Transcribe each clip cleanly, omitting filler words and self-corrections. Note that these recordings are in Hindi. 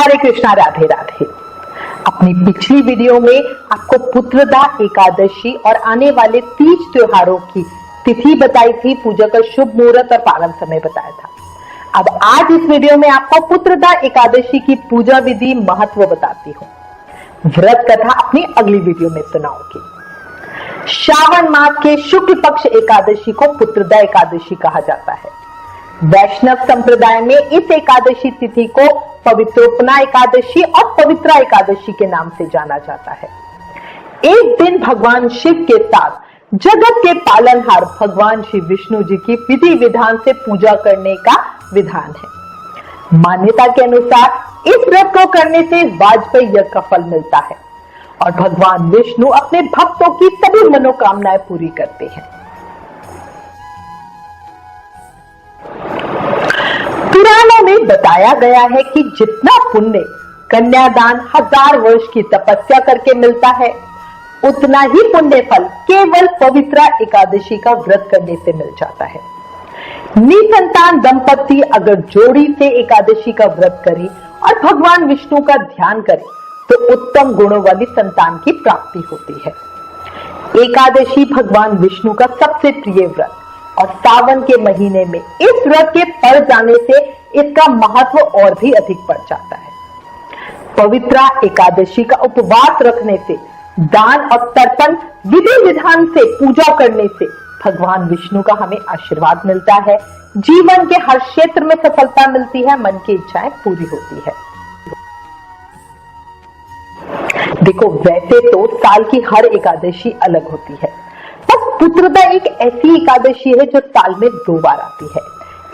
हरे कृष्णा, राधे राधे। अपनी पिछली वीडियो में आपको पुत्रदा एकादशी और आने वाले तीज त्योहारों की तिथि बताई थी, पूजा का शुभ मुहूर्त और पावन समय बताया था। अब आज इस वीडियो में आपको पुत्रदा एकादशी की पूजा विधि महत्व बताती हूँ। व्रत कथा अपनी अगली वीडियो में सुनाऊंगी। श्रावण मास के शुक्ल पक्ष एकादशी को पुत्रदा एकादशी कहा जाता है। वैष्णव संप्रदाय में इस एकादशी तिथि को पवित्रोपना एकादशी और पवित्रा एकादशी के नाम से जाना जाता है। एक दिन भगवान शिव के साथ जगत के पालनहार भगवान श्री विष्णु जी की विधि विधान से पूजा करने का विधान है। मान्यता के अनुसार इस व्रत को करने से वाजपेयी यज्ञ का फल मिलता है और भगवान विष्णु अपने भक्तों की सभी मनोकामनाएं पूरी करते हैं। पुराणों में बताया गया है कि जितना पुण्य कन्यादान 1000 वर्ष की तपस्या करके मिलता है, उतना ही पुण्य फल केवल पवित्रा एकादशी का व्रत करने से मिल जाता है। निसंतान दंपति अगर जोड़ी से एकादशी का व्रत करे और भगवान विष्णु का ध्यान करे तो उत्तम गुणों वाली संतान की प्राप्ति होती है। एकादशी भगवान विष्णु का सबसे प्रिय व्रत और सावन के महीने में इस व्रत के पड़ जाने से इसका महत्व और भी अधिक बढ़ जाता है। पवित्रा एकादशी का उपवास रखने से, दान और तर्पण विधि विधान से पूजा करने से भगवान विष्णु का हमें आशीर्वाद मिलता है। जीवन के हर क्षेत्र में सफलता मिलती है, मन की इच्छाएं पूरी होती है। देखो, वैसे तो साल की हर एकादशी अलग होती है, पर पुत्रदा एक ऐसी एकादशी है जो साल में 2 बार आती है,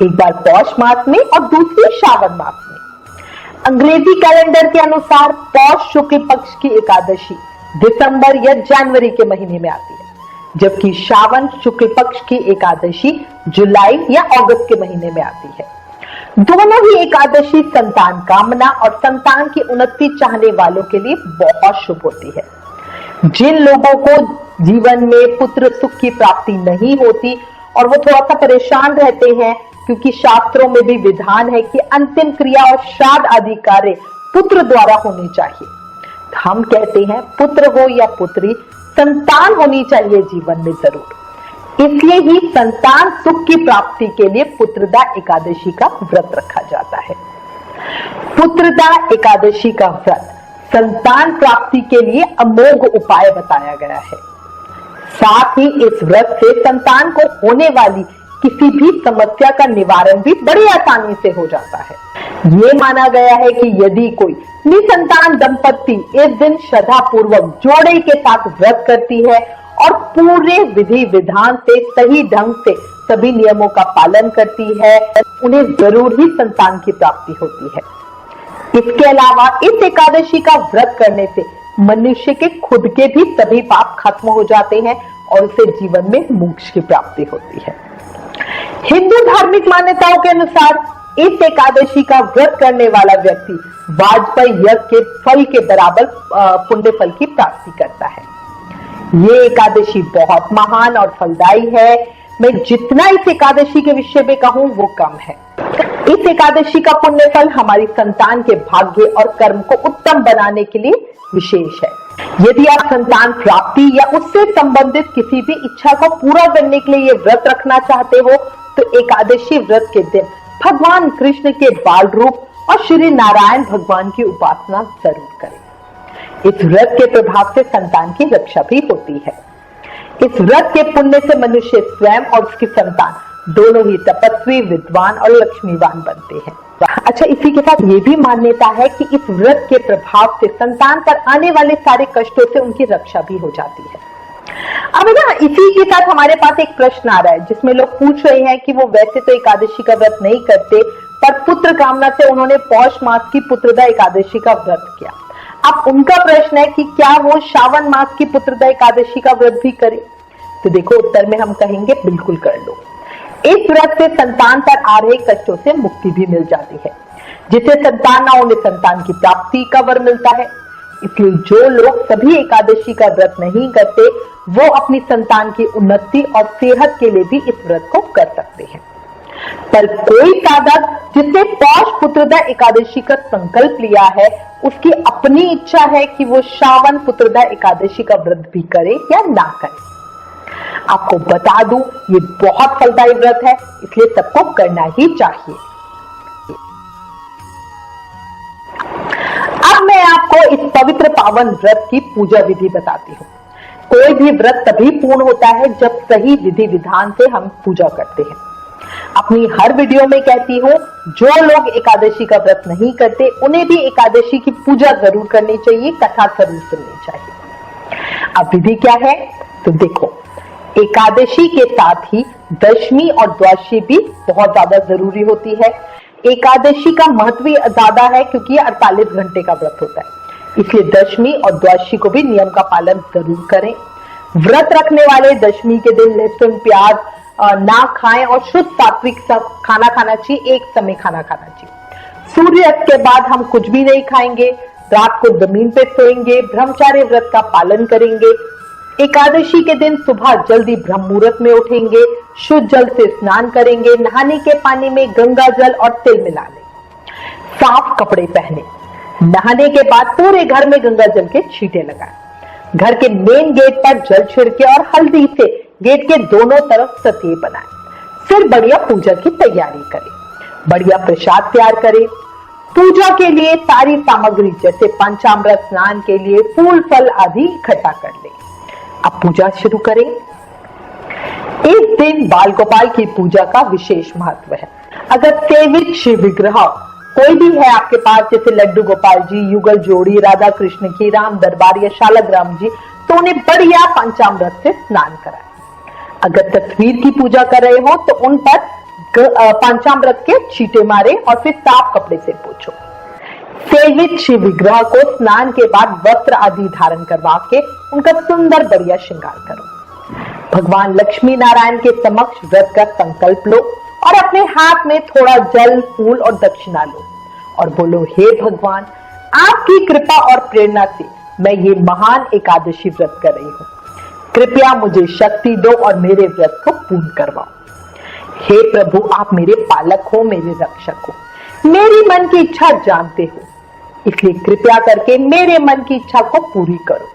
एक बार पौष मास में और दूसरी श्रावण मास में। अंग्रेजी कैलेंडर के अनुसार पौष शुक्ल पक्ष की एकादशी दिसंबर या जनवरी के महीने में आती है, जबकि श्रावण शुक्ल पक्ष की एकादशी जुलाई या अगस्त के महीने में आती है। दोनों ही एकादशी संतान कामना और संतान की उन्नति चाहने वालों के लिए बहुत शुभ होती है। जिन लोगों को जीवन में पुत्र सुख की प्राप्ति नहीं होती और वो थोड़ा सा परेशान रहते हैं, क्योंकि शास्त्रों में भी विधान है कि अंतिम क्रिया और श्राद्ध आदि कार्य पुत्र द्वारा होने चाहिए। हम कहते हैं पुत्र हो या पुत्री, संतान होनी चाहिए जीवन में जरूर। इसलिए ही संतान सुख की प्राप्ति के लिए पुत्रदा एकादशी का व्रत रखा जाता है। पुत्रदा एकादशी का व्रत संतान प्राप्ति के लिए अमोघ उपाय बताया गया है। साथ ही इस व्रत से संतान को होने वाली किसी भी समस्या का निवारण भी बड़ी आसानी से हो जाता है। ये माना गया है कि यदि कोई निसंतान दंपति इस दिन श्रद्धा पूर्वक जोड़े के साथ व्रत करती है और पूरे विधि विधान से सही ढंग से सभी नियमों का पालन करती है, उन्हें जरूर ही संतान की प्राप्ति होती है। इसके अलावा इस एकादशी का व्रत करने से मनुष्य के खुद के भी सभी पाप खत्म हो जाते हैं और उसे जीवन में मोक्ष की प्राप्ति होती है। हिंदू धार्मिक मान्यताओं के अनुसार इस एकादशी का व्रत करने वाला व्यक्ति वाजपेयी यज्ञ के फल के बराबर पुण्य फल की प्राप्ति करता है। ये एकादशी बहुत महान और फलदायी है। मैं जितना इस एकादशी के विषय में कहूं वो कम है। इस एकादशी का पुण्य फल हमारी संतान के भाग्य और कर्म को उत्तम बनाने के लिए विशेष है। यदि आप संतान प्राप्ति या उससे संबंधित किसी भी इच्छा को पूरा करने के लिए ये व्रत रखना चाहते हो तो एकादशी व्रत के दिन भगवान कृष्ण के बाल रूप और श्री नारायण भगवान की उपासना जरूर करें। इस व्रत के प्रभाव से संतान की रक्षा भी होती है। इस व्रत के पुण्य से मनुष्य स्वयं और उसकी संतान दोनों ही तपस्वी, विद्वान और लक्ष्मीवान बनते हैं। अच्छा, इसी के साथ ये भी मान्यता है कि इस व्रत के प्रभाव से संतान पर आने वाले सारे कष्टों से उनकी रक्षा भी हो जाती है। अब ना इसी के साथ हमारे पास एक प्रश्न आ रहा है जिसमें लोग पूछ रहे हैं कि वो वैसे तो एकादशी का व्रत नहीं करते, पर पुत्र कामना से उन्होंने पौष मास की पुत्रदा एकादशी का व्रत किया। अब उनका प्रश्न है कि क्या वो श्रावण मास की पुत्रदा एकादशी का व्रत भी करे? तो देखो, उत्तर में हम कहेंगे बिल्कुल कर लो। इस व्रत से संतान पर आ रहे कष्टों से मुक्ति भी मिल जाती है, जिससे संतान न होने संतान की प्राप्ति का वर मिलता है। इसलिए जो लोग सभी एकादशी का व्रत नहीं करते वो अपनी संतान की उन्नति और सेहत के लिए भी इस व्रत को कर सकते हैं। पर कोई साधक जिसने पौष पुत्रदा एकादशी का संकल्प लिया है, उसकी अपनी इच्छा है कि वो श्रावण पुत्रदा एकादशी का व्रत भी करे या ना करे। आपको बता दूं, ये बहुत फलदायी व्रत है, इसलिए सबको करना ही चाहिए। अब मैं आपको इस पवित्र पावन व्रत की पूजा विधि बताती हूँ। कोई भी व्रत तभी पूर्ण होता है जब सही विधि विधान से हम पूजा करते हैं। अपनी हर वीडियो में कहती हूँ, जो लोग एकादशी का व्रत नहीं करते उन्हें भी एकादशी की पूजा जरूर करनी चाहिए, कथा जरूर सुननी चाहिए। अब विधि क्या है तो देखो, एकादशी के साथ ही दशमी और द्वादशी भी बहुत ज्यादा जरूरी होती है। एकादशी का महत्व ज्यादा है क्योंकि ये 48 घंटे का व्रत होता है, इसलिए दशमी और द्वादशी को भी नियम का पालन जरूर करें। व्रत रखने वाले दशमी के दिन लहसुन प्याज ना खाएं और शुद्ध सात्विक खाना खाना चाहिए, एक समय खाना खाना चाहिए। सूर्यास्त के बाद हम कुछ भी नहीं खाएंगे, रात को जमीन पे सोएंगे, ब्रह्मचार्य व्रत का पालन करेंगे। एकादशी के दिन सुबह जल्दी ब्रह्म मुहूर्त में उठेंगे, शुद्ध जल से स्नान करेंगे, नहाने के पानी में गंगा जल और तिल मिला लें, साफ कपड़े पहने, नहाने के बाद पूरे घर में गंगा जल के छींटे लगाएं, घर के मेन गेट पर जल छिड़के और हल्दी से गेट के दोनों तरफ सतह बनाएं। फिर बढ़िया पूजा की तैयारी करें, बढ़िया प्रसाद तैयार करें। पूजा के लिए सारी सामग्री जैसे पंचामृत, स्नान के लिए फूल फल आदि इकट्ठा कर लें। अब पूजा शुरू करें। इस दिन बाल गोपाल की पूजा का विशेष महत्व है। अगर सेवित शिव विग्रह कोई भी है आपके पास, जैसे लड्डू गोपाल जी, युगल जोड़ी, राधा कृष्ण की, राम दरबार या शालग्राम जी, तो उन्हें बढ़िया पंचामृत से स्नान कराएं। अगर तस्वीर की पूजा कर रहे हो तो उन पर पंचामृत के छींटे मारे और फिर साफ कपड़े से पोंछो। सेवित शिव विग्रह को स्नान के बाद वस्त्र आदि धारण करवा के उनका सुंदर बढ़िया श्रृंगार करो। भगवान लक्ष्मी नारायण के समक्ष व्रत का संकल्प लो और अपने हाथ में थोड़ा जल, फूल और दक्षिणा लो और बोलो, हे भगवान, आपकी कृपा और प्रेरणा से मैं ये महान एकादशी व्रत कर रही हूँ। कृपया मुझे शक्ति दो और मेरे व्रत को पूर्ण करवाओ। हे प्रभु, आप मेरे पालक हो, मेरे रक्षक हो, मेरी मन की इच्छा जानते हो, इसलिए कृपया करके मेरे मन की इच्छा को पूरी करो।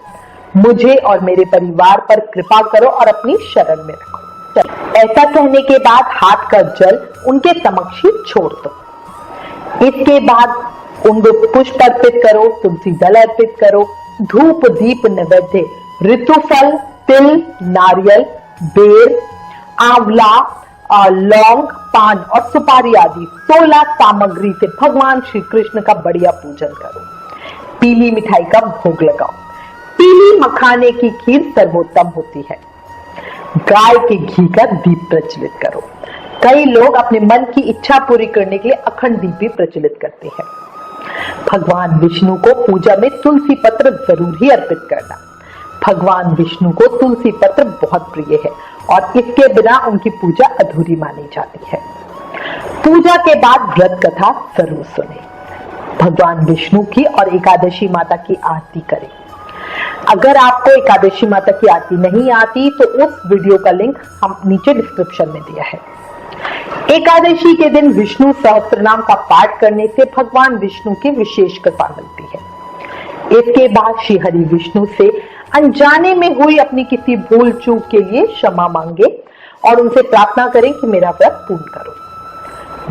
मुझे और मेरे परिवार पर कृपा करो और अपनी शरण में रखो। ऐसा कहने के बाद हाथ का जल उनके समक्ष ही छोड़ दो। इसके बाद उनको पुष्प अर्पित करो, तुलसी दल अर्पित करो, धूप दीप नैवेद्य, ऋतुफल, तिल, नारियल, बेर, आंवला, लौंग, पान और सुपारी आदि 16 सामग्री से भगवान श्री कृष्ण का बढ़िया पूजन करो। पीली मिठाई का भोग लगाओ। पीली मखाने की खीर सर्वोत्तम होती है। गाय के घी का दीप प्रज्वलित करो। कई लोग अपने मन की इच्छा पूरी करने के लिए अखंड दीप भी प्रज्वलित करते हैं। भगवान विष्णु को पूजा में तुलसी पत्र जरूर ही अर्पित करना। भगवान विष्णु को तुलसी पत्र बहुत प्रिय है और इसके बिना उनकी पूजा अधूरी मानी जाती है। पूजा के बाद व्रत कथा जरूर सुने। भगवान विष्णु की और एकादशी माता की आरती करें। अगर आपको एकादशी माता की आरती नहीं आती तो उस वीडियो का लिंक हम नीचे डिस्क्रिप्शन में दिया है। एकादशी के दिन विष्णु सहस्त्रनाम का पाठ करने से भगवान विष्णु की विशेष कृपा मिलती है। इसके बाद श्री हरि विष्णु से अनजाने में हुई अपनी किसी भूल चूक के लिए क्षमा मांगे और उनसे प्रार्थना करें कि मेरा व्रत पूर्ण करो।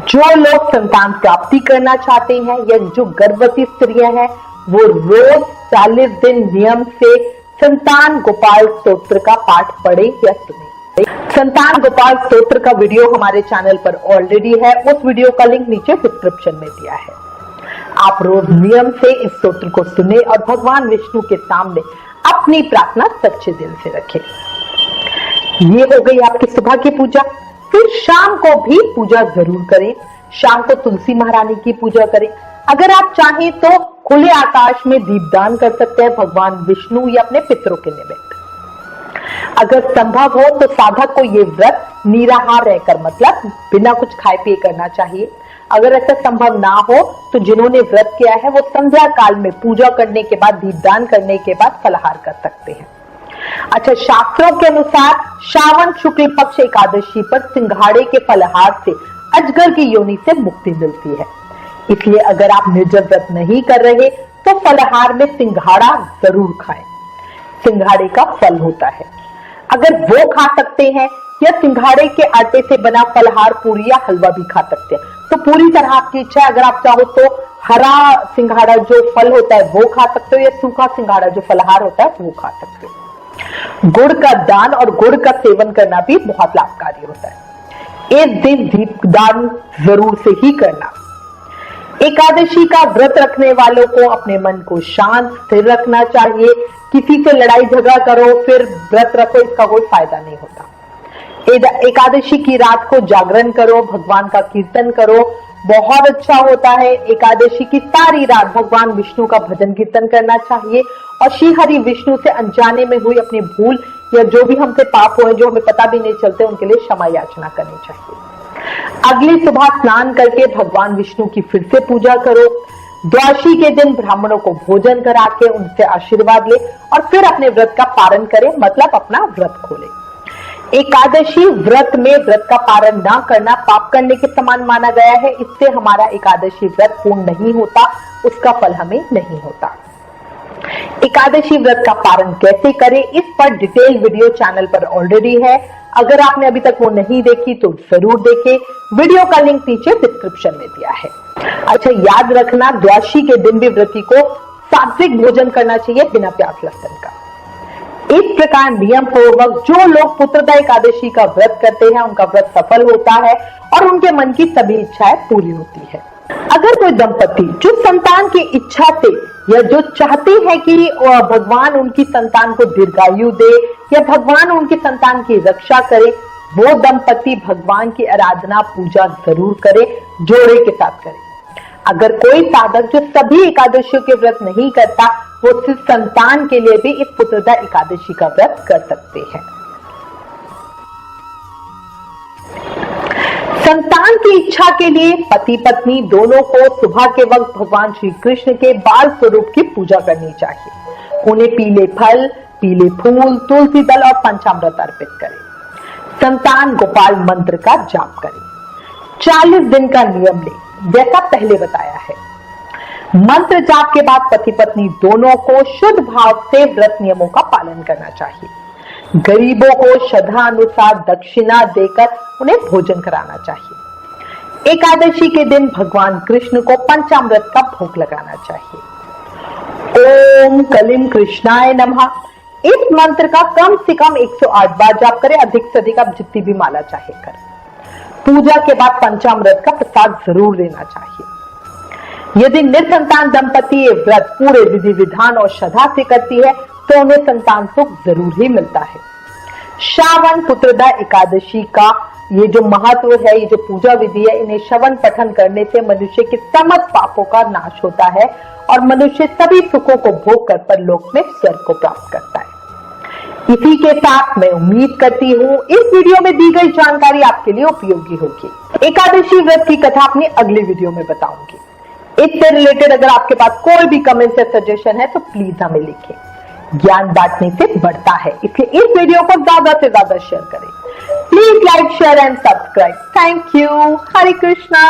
जो लोग संतान प्राप्ति करना चाहते हैं या जो गर्भवती स्त्रियां हैं, वो रोज 40 दिन नियम से संतान गोपाल स्तोत्र का पाठ पढ़े या सुने। संतान गोपाल स्तोत्र का वीडियो हमारे चैनल पर ऑलरेडी है, उस वीडियो का लिंक नीचे डिस्क्रिप्शन में दिया है। आप रोज नियम से इस स्तोत्र को सुने और भगवान विष्णु के सामने अपनी प्रार्थना सच्चे दिल से रखें। ये हो गई आपकी सुबह की पूजा। फिर शाम को भी पूजा जरूर करें। शाम को तुलसी महारानी की पूजा करें। अगर आप चाहें तो खुले आकाश में दीपदान कर सकते हैं भगवान विष्णु या अपने पितरों के निमित्त। अगर संभव हो तो साधक को ये व्रत निराहार रहकर, मतलब बिना कुछ खाए पिए करना चाहिए। अगर ऐसा संभव ना हो तो जिन्होंने व्रत किया है वो संध्या काल में पूजा करने के बाद, दीपदान करने के बाद फलाहार कर सकते हैं। अच्छा, शास्त्रों के अनुसार श्रावण शुक्ल पक्ष एकादशी पर सिंघाड़े के फलाहार से अजगर की योनि से मुक्ति मिलती है। इसलिए अगर आप निर्जल व्रत नहीं कर रहे तो फलाहार में सिंघाड़ा जरूर खाएं। सिंघाड़े का फल होता है, अगर वो खा सकते हैं, या सिंघाड़े के आटे से बना फलाहार पूरी या हलवा भी खा सकते हैं। तो पूरी तरह आपकी इच्छा है, अगर आप चाहो तो हरा सिंघाड़ा जो फल होता है वो खा सकते हो, या सूखा सिंघाड़ा जो फलाहार होता है वो खा सकते हो। गुड़ का दान और गुड़ का सेवन करना भी बहुत लाभकारी होता है। इस दिन दीपदान जरूर से ही करना। एकादशी का व्रत रखने वालों को अपने मन को शांत स्थिर रखना चाहिए। किसी से लड़ाई झगड़ा करो फिर व्रत रखो, इसका कोई फायदा नहीं होता। एकादशी की रात को जागरण करो, भगवान का कीर्तन करो, बहुत अच्छा होता है। एकादशी की सारी रात भगवान विष्णु का भजन कीर्तन करना चाहिए और श्री हरि विष्णु से अनजाने में हुई अपनी भूल या जो भी हमसे पाप हुए जो हमें पता भी नहीं चलते उनके लिए क्षमा याचना करनी चाहिए। अगली सुबह स्नान करके भगवान विष्णु की फिर से पूजा करो। द्वादशी के दिन ब्राह्मणों को भोजन करा के उनसे आशीर्वाद ले और फिर अपने व्रत का पारण करें, मतलब अपना व्रत खोले। एकादशी व्रत में व्रत का पारण ना करना पाप करने के समान माना गया है। इससे हमारा एकादशी व्रत पूर्ण नहीं होता, उसका फल हमें नहीं होता। एकादशी व्रत का पारण कैसे करें, इस पर डिटेल वीडियो चैनल पर ऑलरेडी है। अगर आपने अभी तक वो नहीं देखी तो जरूर देखें, वीडियो का लिंक नीचे डिस्क्रिप्शन में दिया है। अच्छा, याद रखना द्वादशी के दिन भी व्रती को सात्विक भोजन करना चाहिए बिना प्याज लहसुन का। इस प्रकार नियम पूर्वक जो लोग पुत्रदा एकादशी का व्रत करते हैं उनका व्रत सफल होता है और उनके मन की सभी इच्छाएं पूरी होती है। अगर कोई दंपति जो संतान की इच्छा से या जो चाहते हैं कि भगवान उनकी संतान को दीर्घायु दे या भगवान उनकी संतान की रक्षा करे, वो दंपति भगवान की आराधना पूजा जरूर करे, जोड़े के साथ करे। अगर कोई साधक जो सभी एकादशियों के व्रत नहीं करता, वो सिर्फ संतान के लिए भी इस पुत्रदा एकादशी का व्रत कर सकते हैं। संतान की इच्छा के लिए पति पत्नी दोनों को सुबह के वक्त भगवान श्री कृष्ण के बाल स्वरूप की पूजा करनी चाहिए। उन्हें पीले फल, पीले फूल, तुलसी दल और पंचामृत अर्पित करें। संतान गोपाल मंत्र का जाप करें। 40 दिन का नियम ले, जैसा पहले बताया है। मंत्र जाप के बाद पति पत्नी दोनों को शुद्ध भाव से व्रत नियमों का पालन करना चाहिए। गरीबों को श्रद्धा अनुसार दक्षिणा देकर उन्हें भोजन कराना चाहिए। एकादशी के दिन भगवान कृष्ण को पंचामृत का भोग लगाना चाहिए। ओम कलिम कृष्णाय नमः, इस मंत्र का कम से कम 108 बार जाप करें, अधिक से अधिक आप जितनी भी माला चाहे करें। पूजा के बाद पंचामृत का प्रसाद जरूर लेना चाहिए। यदि निसंतान दंपति ये व्रत पूरे विधि विधान और श्रद्धा से करती है तो उन्हें संतान सुख जरूर ही मिलता है। श्रावण पुत्रदा एकादशी का ये जो महत्व है, ये जो पूजा विधि है, इन्हें श्रवण पठन करने से मनुष्य के समस्त पापों का नाश होता है और मनुष्य सभी सुखों को भोग कर परलोक में स्वर्ग को प्राप्त करता है। इसी के साथ मैं उम्मीद करती हूँ इस वीडियो में दी गई जानकारी आपके लिए उपयोगी होगी। एकादशी व्रत की कथा अपनी अगली वीडियो में बताऊंगी। इससे रिलेटेड अगर आपके पास कोई भी कमेंट या सजेशन है तो प्लीज हमें लिखें। ज्ञान बांटने से बढ़ता है, इसलिए इस वीडियो को ज्यादा से ज्यादा शेयर करें। Please like, share and subscribe. Thank you. Hare Krishna.